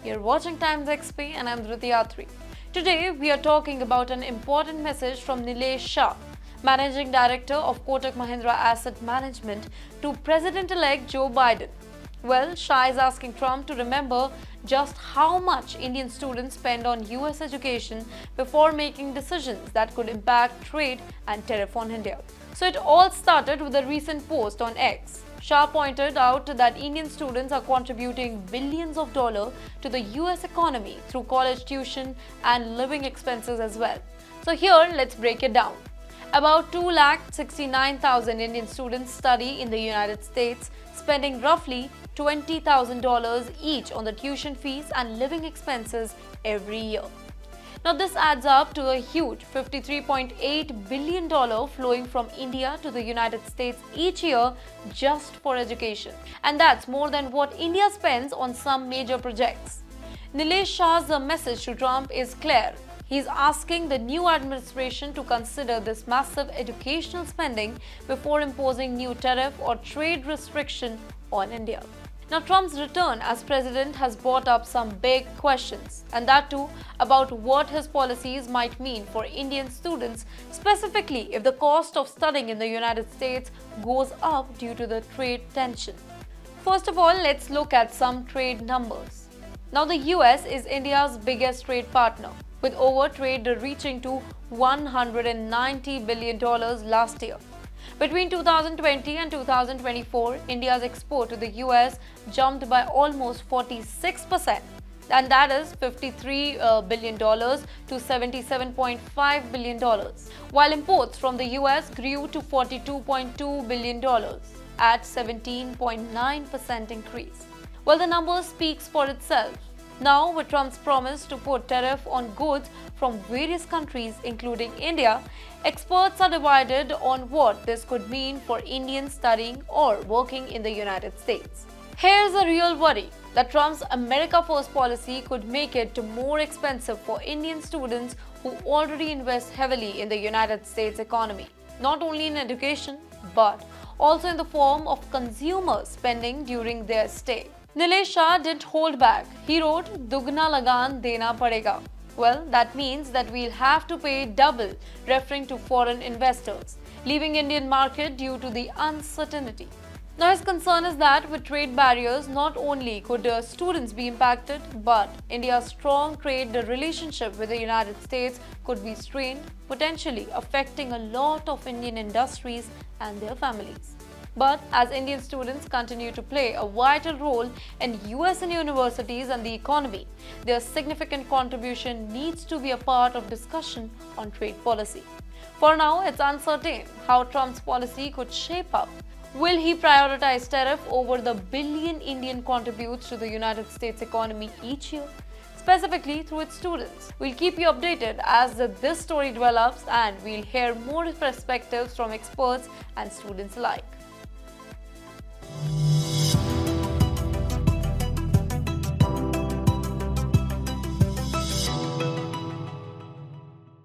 You're watching TimesXP and I'm Dhruti. Today we are talking about an important message from Nilesh Shah, Managing Director of Kotak Mahindra Asset Management, to President-elect Joe Biden. Well, Shah is asking Trump to remember just how much Indian students spend on US education before making decisions that could impact trade and tariff on India. So it all started with a recent post on X. Shah pointed out that Indian students are contributing billions of dollars to the US economy through college tuition and living expenses as well. So here, let's break it down. About 2,69,000 Indian students study in the United States, spending roughly $20,000 each on the tuition fees and living expenses every year. Now this adds up to a huge $53.8 billion flowing from India to the United States each year just for education. And that's more than what India spends on some major projects. Nilesh Shah's message to Trump is clear. He's asking the new administration to consider this massive educational spending before imposing new tariff or trade restriction on India. Now, Trump's return as president has brought up some big questions, and that too about what his policies might mean for Indian students, specifically if the cost of studying in the United States goes up due to the trade tension. First of all, let's look at some trade numbers. Now, the US is India's biggest trade partner, with over trade reaching to $190 billion last year. Between 2020 and 2024, India's export to the US jumped by almost 46%, and that is $53 billion to $77.5 billion, while imports from the US grew to $42.2 billion at 17.9% increase. Well, the number speaks for itself. Now, with Trump's promise to put tariff on goods from various countries, including India, experts are divided on what this could mean for Indians studying or working in the United States. Here's a real worry that Trump's America First policy could make it more expensive for Indian students who already invest heavily in the United States economy, not only in education, but also in the form of consumer spending during their stay. Nilesh Shah didn't hold back. He wrote, "Dugna lagan dena padega." Well, that means that we'll have to pay double, referring to foreign investors, leaving Indian market due to the uncertainty. Now, his concern is that with trade barriers, not only could students be impacted, but India's strong trade relationship with the United States could be strained, potentially affecting a lot of Indian industries and their families. But as Indian students continue to play a vital role in US universities and the economy, their significant contribution needs to be a part of discussion on trade policy. For now, it's uncertain how Trump's policy could shape up. Will he prioritize tariff over the billion Indian contributes to the United States economy each year, specifically through its students? We'll keep you updated as this story develops, and we'll hear more perspectives from experts and students alike.